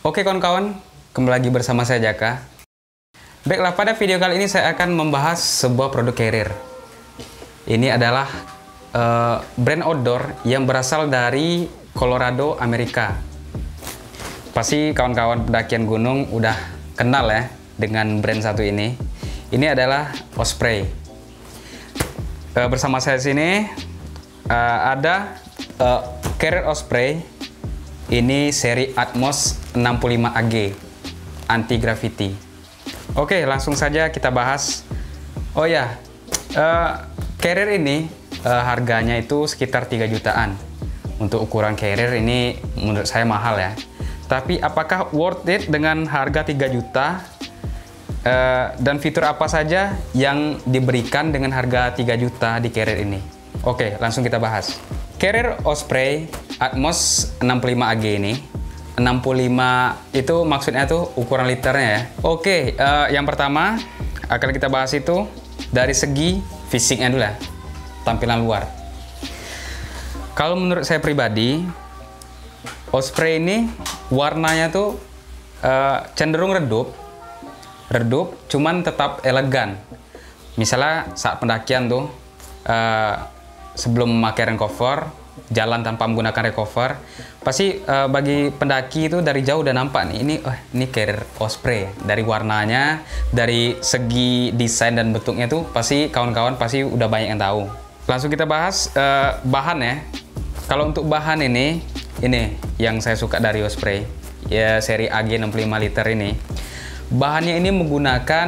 Oke kawan-kawan, kembali lagi bersama saya Jaka. Baiklah, pada video kali ini saya akan membahas sebuah produk carrier. Ini adalah brand outdoor yang berasal dari Colorado, Amerika. Pasti kawan-kawan pendakian gunung udah kenal ya dengan brand satu ini. Ini adalah Osprey. Bersama saya sini ada carrier Osprey. Ini seri Atmos 65 AG anti gravity. Oke, langsung saja kita bahas. Oh ya, carrier ini harganya itu sekitar 3 jutaan. Untuk ukuran carrier ini menurut saya mahal ya. Tapi apakah worth it dengan harga 3 juta? Dan fitur apa saja yang diberikan dengan harga 3 juta di carrier ini? Oke, langsung kita bahas. Carrier Osprey Atmos 65 AG ini, 65 itu maksudnya tuh ukuran liternya ya. Oke, yang pertama akan kita bahas itu dari segi fisiknya dulu ya, tampilan luar. Kalau menurut saya pribadi, Osprey ini warnanya tuh cenderung redup, cuman tetap elegan. Misalnya saat pendakian tuh, sebelum memakai rain cover, jalan tanpa menggunakan rain cover, pasti bagi pendaki itu dari jauh udah nampak nih, ini carrier Osprey. Dari warnanya, dari segi desain dan bentuknya tuh pasti kawan-kawan pasti udah banyak yang tahu. Langsung kita bahas bahan ya. Kalau untuk bahan ini yang saya suka dari Osprey ya, seri AG 65 liter ini. Bahannya ini menggunakan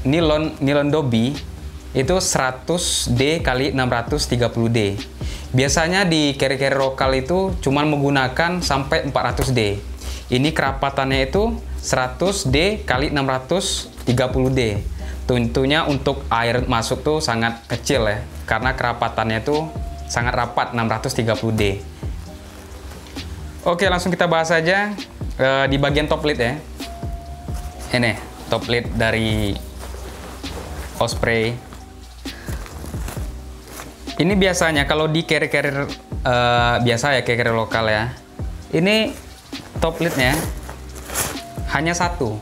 nilon dobi itu 100D kali 630D. Biasanya di carrier lokal itu cuman menggunakan sampai 400D. Ini kerapatannya itu 100D kali 630D. Tentunya untuk air masuk tuh sangat kecil ya, karena kerapatannya itu sangat rapat 630D. Oke, langsung kita bahas saja di bagian top lid ya. Ini top lid dari Osprey. Ini biasanya kalau di carrier biasa ya, carrier lokal ya, ini top lidnya hanya satu.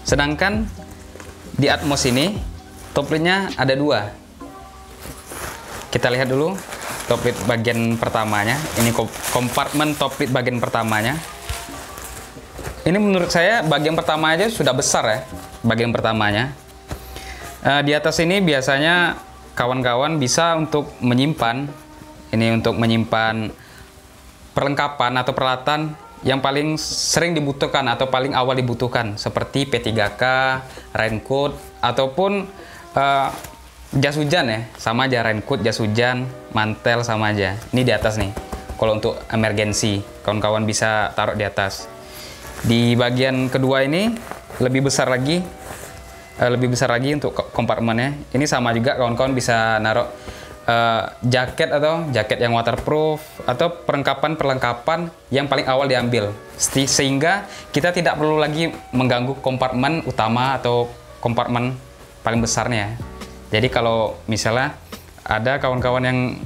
Sedangkan di Atmos ini top lidnya ada 2. Kita lihat dulu top lid bagian pertamanya. Ini kompartemen top lid bagian pertamanya. Ini menurut saya bagian pertama aja sudah besar ya, bagian pertamanya. Di atas ini biasanya kawan-kawan bisa untuk menyimpan, perlengkapan atau peralatan yang paling sering dibutuhkan atau paling awal dibutuhkan, seperti P3K, raincoat, ataupun jas hujan ya, sama aja, raincoat, jas hujan, mantel sama aja. Ini di atas nih, kalau untuk emergency, kawan-kawan bisa taruh di atas. Di bagian kedua ini lebih besar lagi untuk kompartemennya. Ini sama juga, kawan-kawan bisa naruh jaket yang waterproof, atau perlengkapan yang paling awal diambil, sehingga kita tidak perlu lagi mengganggu kompartemen utama atau kompartemen paling besarnya. Jadi kalau misalnya ada kawan-kawan yang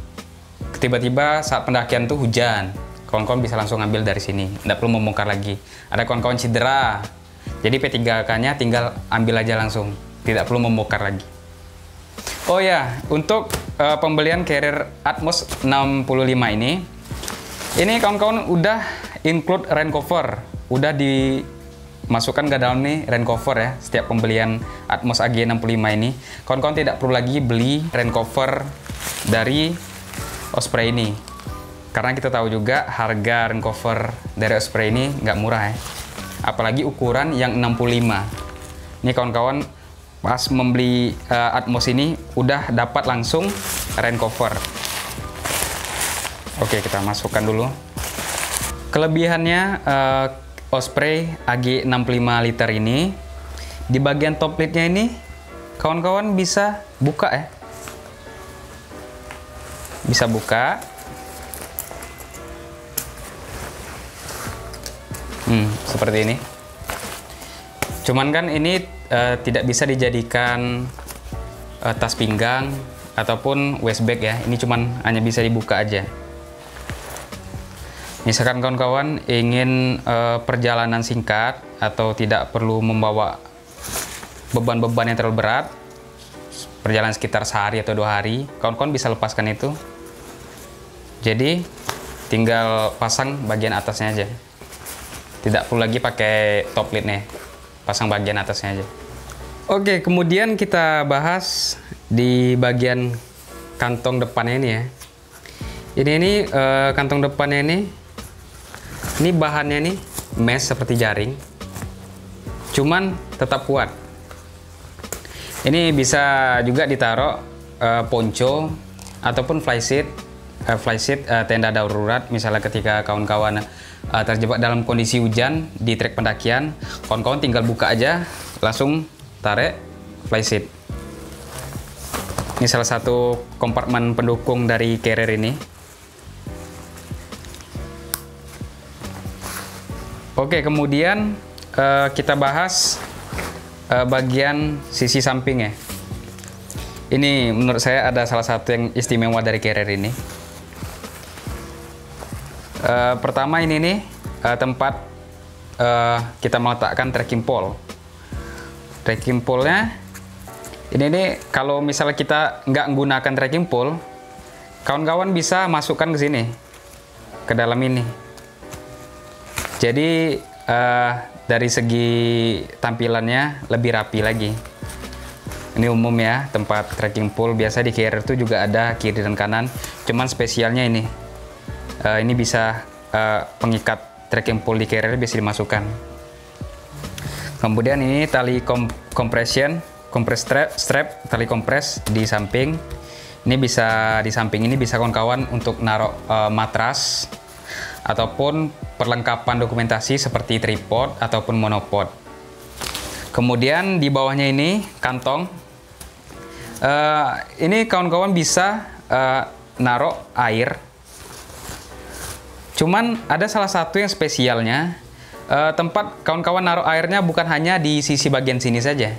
tiba-tiba saat pendakian tuh hujan, kawan-kawan bisa langsung ambil dari sini, tidak perlu membongkar lagi. Ada kawan-kawan cedera, jadi P3K-nya tinggal ambil aja langsung, tidak perlu membongkar lagi. Oh ya, untuk pembelian carrier Atmos 65 ini kawan-kawan udah include rain cover, udah dimasukkan ke dalam nih rain cover ya. Setiap pembelian Atmos AG 65 ini, kawan-kawan tidak perlu lagi beli rain cover dari Osprey ini, karena kita tahu juga harga rain cover dari Osprey ini nggak murah ya. Apalagi ukuran yang 65. Ini kawan-kawan pas membeli Atmos ini udah dapat langsung rain cover. Oke, kita masukkan dulu. Kelebihannya Osprey AG 65 liter ini, di bagian top lidnya ini kawan-kawan bisa buka ya. Bisa buka. Seperti ini. Cuman kan ini tidak bisa dijadikan tas pinggang ataupun waist bag ya. Ini cuman hanya bisa dibuka aja. Misalkan kawan-kawan ingin perjalanan singkat atau tidak perlu membawa beban-beban yang terlalu berat, perjalanan sekitar sehari atau 2 hari, kawan-kawan bisa lepaskan itu. Jadi tinggal pasang bagian atasnya aja. Tidak perlu lagi pakai top lid nih, pasang bagian atasnya aja. Oke, kemudian kita bahas di bagian kantong depannya ini ya. Ini kantong depannya ini bahannya nih mesh seperti jaring, cuman tetap kuat. Ini bisa juga ditaruh ponco ataupun flysheet tenda darurat. Misalnya ketika kawan-kawan terjebak dalam kondisi hujan di trek pendakian, kawan-kawan tinggal buka aja, langsung tarik flysheet. Ini salah satu kompartemen pendukung dari carrier ini. Oke, kemudian kita bahas bagian sisi samping ya. Ini menurut saya ada salah satu yang istimewa dari carrier ini. Pertama ini nih tempat kita meletakkan trekking pole. Trekking pole-nya ini nih, kalau misalnya kita nggak menggunakan trekking pole, kawan-kawan bisa masukkan ke sini, ke dalam ini. Jadi dari segi tampilannya lebih rapi lagi. Ini umum ya, tempat trekking pole biasa di carrier itu juga ada kiri dan kanan. Cuman spesialnya ini, ini bisa pengikat trekking pole di carrier bisa dimasukkan. Kemudian ini tali strap, tali kompres di samping. Ini bisa di samping ini bisa kawan-kawan untuk naruh matras ataupun perlengkapan dokumentasi seperti tripod ataupun monopod. Kemudian di bawahnya ini kantong. Ini kawan-kawan bisa naruh air. Cuman ada salah satu yang spesialnya, tempat kawan-kawan naruh airnya bukan hanya di sisi bagian sini saja.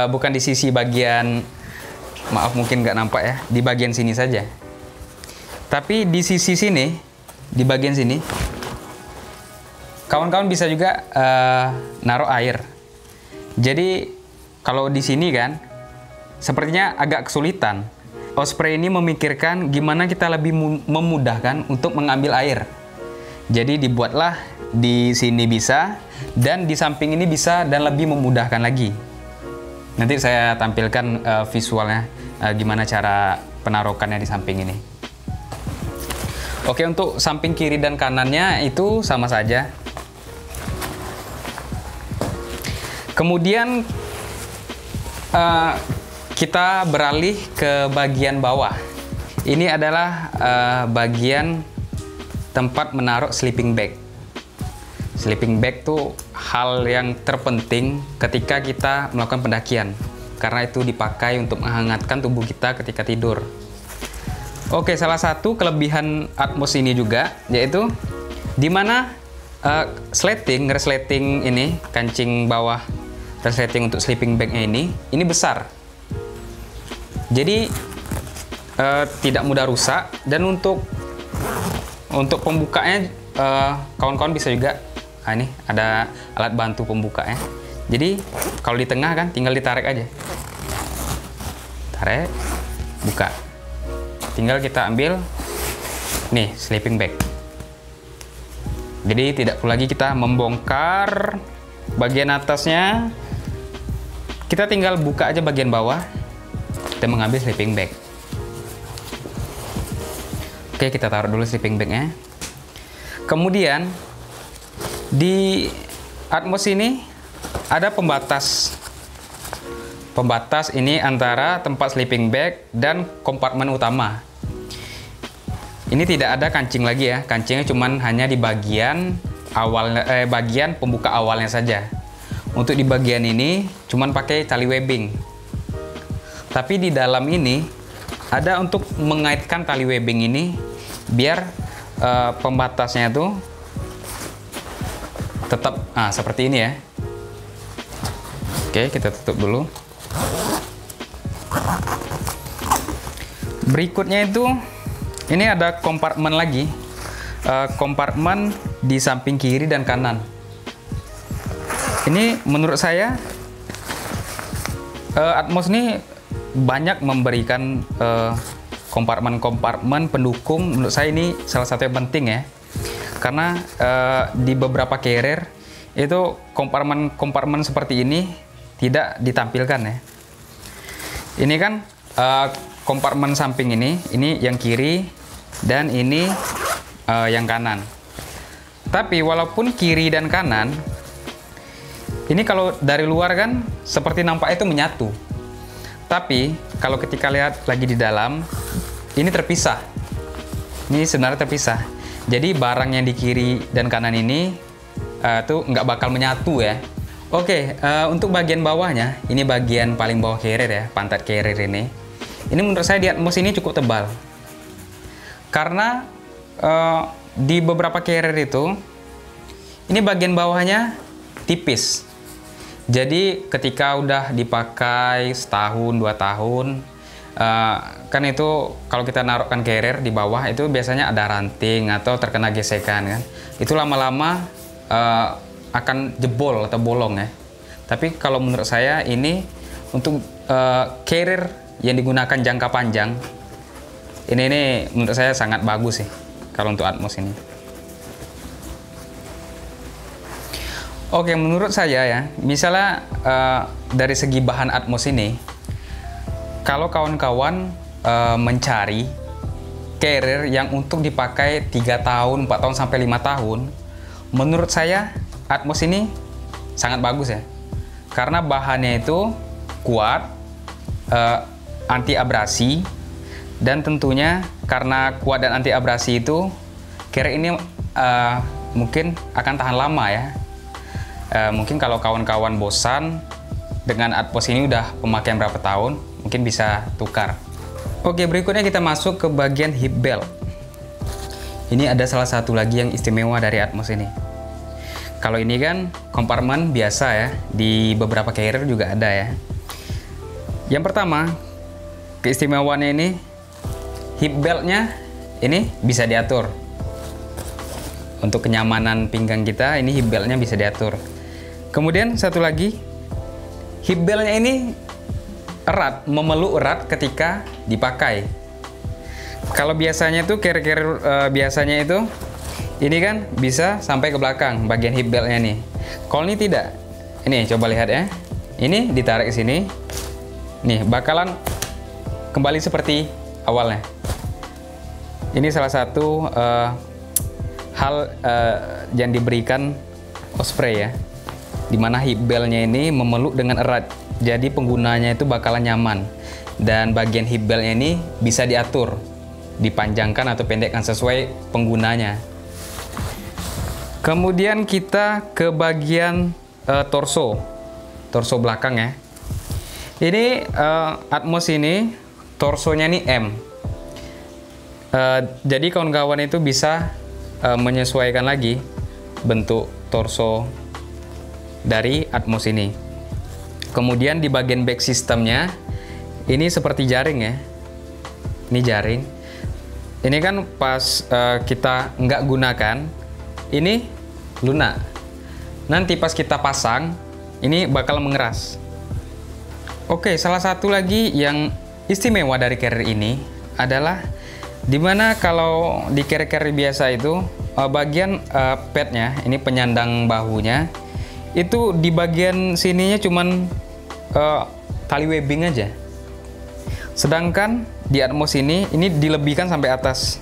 Bukan di sisi bagian, maaf mungkin nggak nampak ya, di bagian sini saja. Tapi di sisi sini, di bagian sini, kawan-kawan bisa juga naruh air. Jadi kalau di sini kan, sepertinya agak kesulitan. Osprey ini memikirkan gimana kita lebih memudahkan untuk mengambil air. Jadi dibuatlah di sini bisa, dan di samping ini bisa, dan lebih memudahkan lagi. Nanti saya tampilkan visualnya, gimana cara penarukannya di samping ini. Oke, untuk samping kiri dan kanannya itu sama saja. Kemudian kita beralih ke bagian bawah. Ini adalah bagian tempat menaruh sleeping bag. Sleeping bag tuh hal yang terpenting ketika kita melakukan pendakian, karena itu dipakai untuk menghangatkan tubuh kita ketika tidur. Oke, salah satu kelebihan Atmos ini juga yaitu dimana resleting ini, kancing bawah resleting untuk sleeping bagnya ini besar. Jadi tidak mudah rusak, dan untuk pembukanya kawan-kawan bisa juga, ini ada alat bantu pembukanya. Jadi kalau di tengah kan tinggal ditarik aja, tarik, buka. Tinggal kita ambil nih sleeping bag. Jadi tidak perlu lagi kita membongkar bagian atasnya, kita tinggal buka aja bagian bawah dan mengambil sleeping bag. Oke, kita taruh dulu sleeping bagnya. Kemudian di Atmos ini ada pembatas ini antara tempat sleeping bag dan kompartemen utama. Ini tidak ada kancing lagi ya, kancingnya cuman hanya di bagian awal, bagian pembuka awalnya saja. Untuk di bagian ini cuman pakai tali webbing. Tapi di dalam ini ada untuk mengaitkan tali webbing ini biar pembatasnya tuh tetap seperti ini ya. Oke, kita tutup dulu. Berikutnya itu ini ada kompartemen lagi. kompartemen di samping kiri dan kanan. Ini menurut saya Atmos ini banyak memberikan kompartemen-kompartemen pendukung. Menurut saya ini salah satu yang penting ya, karena di beberapa carrier itu kompartemen seperti ini tidak ditampilkan ya. Ini kan kompartemen samping ini yang kiri dan ini yang kanan. Tapi walaupun kiri dan kanan ini kalau dari luar kan seperti nampak itu menyatu. Tapi kalau ketika lihat lagi di dalam, ini terpisah. Ini sebenarnya terpisah. Jadi barang yang di kiri dan kanan ini tuh nggak bakal menyatu ya. Oke, untuk bagian bawahnya, ini bagian paling bawah carrier ya, pantat carrier ini. Ini menurut saya di Atmos ini cukup tebal. Karena di beberapa carrier itu, ini bagian bawahnya tipis. Jadi ketika udah dipakai setahun, 2 tahun, kan itu kalau kita naruhkan carrier di bawah itu biasanya ada ranting atau terkena gesekan kan. Itu lama-lama akan jebol atau bolong ya. Tapi kalau menurut saya ini untuk carrier yang digunakan jangka panjang, ini menurut saya sangat bagus sih kalau untuk Atmos ini. Oke, menurut saya ya, misalnya dari segi bahan Atmos ini, kalau kawan-kawan mencari carrier yang untuk dipakai 3 tahun, 4 tahun sampai 5 tahun, menurut saya Atmos ini sangat bagus ya. Karena bahannya itu kuat, anti abrasi, dan tentunya karena kuat dan anti abrasi itu, carrier ini mungkin akan tahan lama ya. Mungkin kalau kawan-kawan bosan dengan Atmos ini udah pemakaian berapa tahun, mungkin bisa tukar. Oke, berikutnya kita masuk ke bagian hip belt. Ini ada salah satu lagi yang istimewa dari Atmos ini. Kalau ini kan kompartemen biasa ya, di beberapa carrier juga ada ya. Yang pertama, keistimewaannya ini, hip beltnya ini bisa diatur. Untuk kenyamanan pinggang kita, ini hip beltnya bisa diatur. Kemudian satu lagi, hip beltnya ini erat, memeluk erat ketika dipakai. Kalau biasanya tuh carrier biasanya itu ini kan bisa sampai ke belakang bagian hip beltnya nih. Kalau ini tidak. Ini coba lihat ya. Ini ditarik ke sini. Nih bakalan kembali seperti awalnya. Ini salah satu hal yang diberikan Osprey ya, dimana hip beltnya ini memeluk dengan erat, jadi penggunanya itu bakalan nyaman, dan bagian hip beltnya ini bisa diatur, dipanjangkan atau pendekkan sesuai penggunanya. Kemudian kita ke bagian torso belakang ya. Ini Atmos ini torsonya ini M. Jadi kawan-kawan itu bisa menyesuaikan lagi bentuk torso dari Atmos ini. Kemudian di bagian back systemnya ini seperti jaring ya. Ini jaring. Ini kan pas kita nggak gunakan, ini lunak. Nanti pas kita pasang, ini bakal mengeras. Oke, salah satu lagi yang istimewa dari carrier ini adalah dimana kalau di carrier biasa itu bagian padnya, ini penyandang bahunya, itu di bagian sininya cuman tali webbing aja. Sedangkan di Atmos ini dilebihkan sampai atas.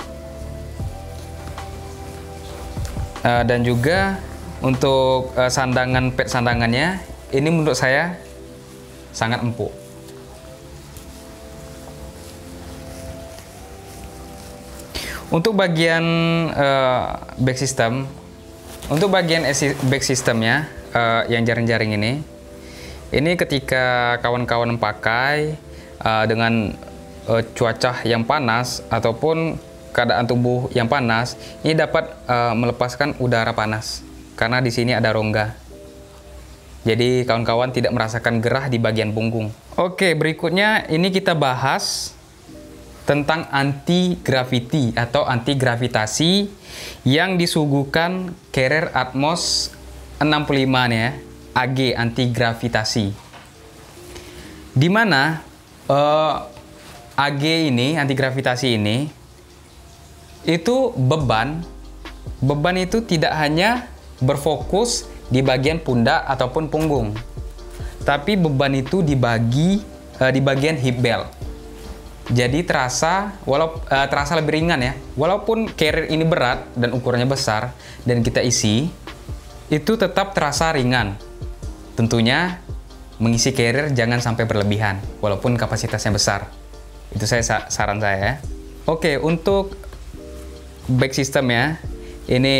Dan juga untuk sandangan pad sandangannya ini menurut saya sangat empuk. Untuk bagian back system, untuk bagian back systemnya yang jaring-jaring ini ketika kawan-kawan pakai dengan cuaca yang panas ataupun keadaan tubuh yang panas, ini dapat melepaskan udara panas karena di sini ada rongga. Jadi kawan-kawan tidak merasakan gerah di bagian punggung. Oke, berikutnya ini kita bahas tentang anti gravity atau anti gravitasi yang disuguhkan carrier Atmos 65 nih ya, AG anti gravitasi. Di mana AG ini, anti gravitasi ini, itu beban itu tidak hanya berfokus di bagian pundak ataupun punggung, tapi beban itu dibagi di bagian hip belt. Jadi terasa lebih ringan ya. Walaupun carrier ini berat dan ukurannya besar dan kita isi, itu tetap terasa ringan. Tentunya mengisi carrier jangan sampai berlebihan walaupun kapasitasnya besar. Itu saran saya ya. Oke, untuk back system ya. Ini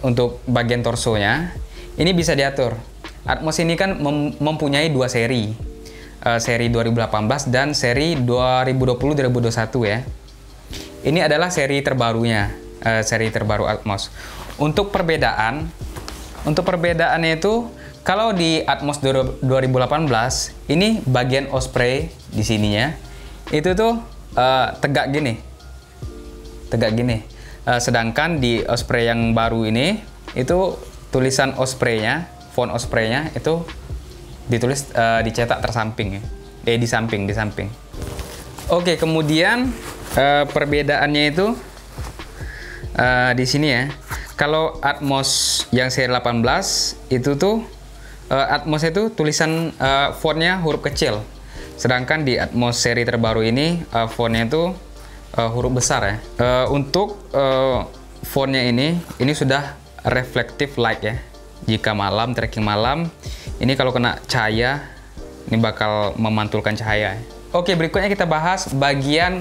untuk bagian torsonya. Ini bisa diatur. Atmos ini kan mempunyai dua seri. Seri 2018 dan seri 2020-2021 ya. Ini adalah seri terbarunya, seri terbaru Atmos. Untuk perbedaannya itu, kalau di Atmos 2018 ini bagian osprey di sininya itu tuh tegak gini. Sedangkan di osprey yang baru ini itu tulisan osprey-nya, font osprey-nya itu ditulis dicetak tersamping ya. Di samping. Oke, kemudian perbedaannya itu di sini ya. Kalau Atmos yang seri 18 itu tuh Atmos itu tulisan fontnya huruf kecil. Sedangkan di Atmos seri terbaru ini fontnya itu huruf besar ya. Untuk fontnya ini sudah reflective light ya. Jika malam, tracking malam, ini kalau kena cahaya, ini bakal memantulkan cahaya. Oke, berikutnya kita bahas bagian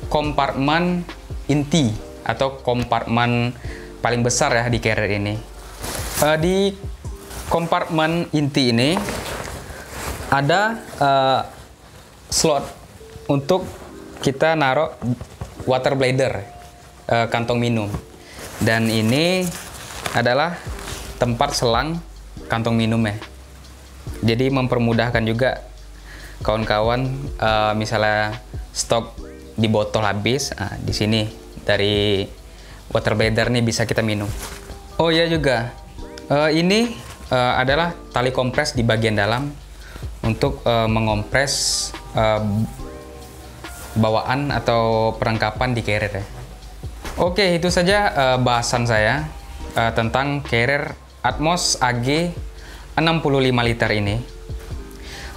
kompartemen inti atau kompartemen paling besar ya di carrier ini. Di kompartemen inti ini ada slot untuk kita naruh water bladder, kantong minum. Dan ini adalah tempat selang kantong minum ya. Jadi mempermudahkan juga kawan-kawan misalnya stok di botol habis, di sini dari water bladder nih bisa kita minum. Oh iya juga, ini adalah tali kompres di bagian dalam untuk mengompres bawaan atau perlengkapan di carrier ya. Oke, itu saja bahasan saya tentang carrier Atmos AG 65 liter ini.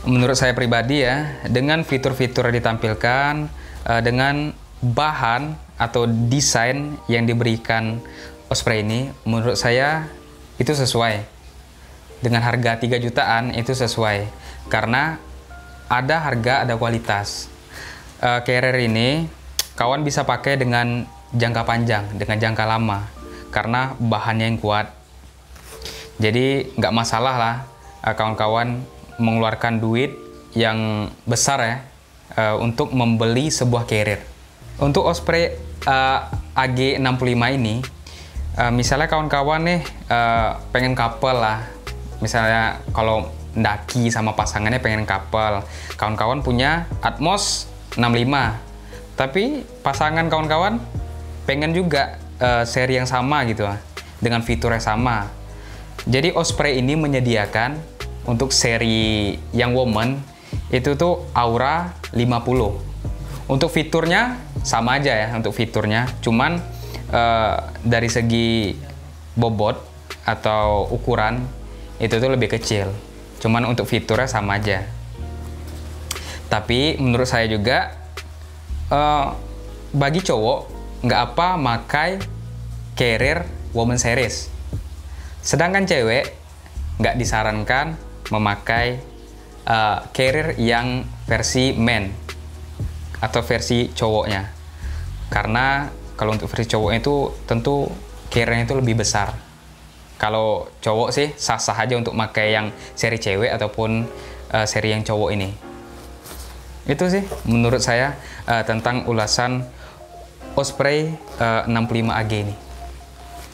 Menurut saya pribadi ya, dengan fitur-fitur yang ditampilkan, dengan bahan atau desain yang diberikan Osprey ini, menurut saya itu sesuai. Dengan harga 3 jutaan itu sesuai. Karena ada harga, ada kualitas. Carrier ini kawan bisa pakai dengan jangka panjang, dengan jangka lama. Karena bahannya yang kuat. Jadi nggak masalah lah kawan-kawan mengeluarkan duit yang besar ya untuk membeli sebuah carrier. Untuk Osprey AG65 ini, misalnya kawan-kawan nih pengen couple lah, misalnya kalau daki sama pasangannya pengen couple, kawan-kawan punya Atmos 65, tapi pasangan kawan-kawan pengen juga seri yang sama gitu dengan fitur yang sama. Jadi Osprey ini menyediakan untuk seri yang woman itu tuh Aura 50. Untuk fiturnya sama aja ya, untuk fiturnya cuman dari segi bobot atau ukuran itu tuh lebih kecil. Cuman untuk fiturnya sama aja. Tapi menurut saya juga bagi cowok nggak apa pakai carrier woman series. Sedangkan cewek nggak disarankan memakai carrier yang versi men atau versi cowoknya. Karena kalau untuk versi cowoknya itu tentu carriernya itu lebih besar. Kalau cowok sih sah-sah aja untuk pakai yang seri cewek ataupun seri yang cowok ini. Itu sih menurut saya tentang ulasan Osprey 65 AG ini.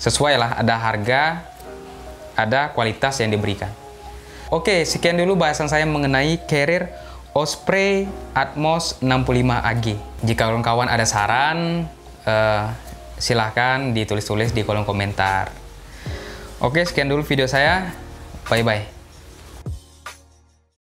Sesuai lah, ada harga, ada kualitas yang diberikan. Oke, sekian dulu bahasan saya mengenai carrier Osprey Atmos 65 AG. Jika kawan-kawan ada saran, silahkan ditulis-tulis di kolom komentar. Oke, sekian dulu video saya. Bye-bye.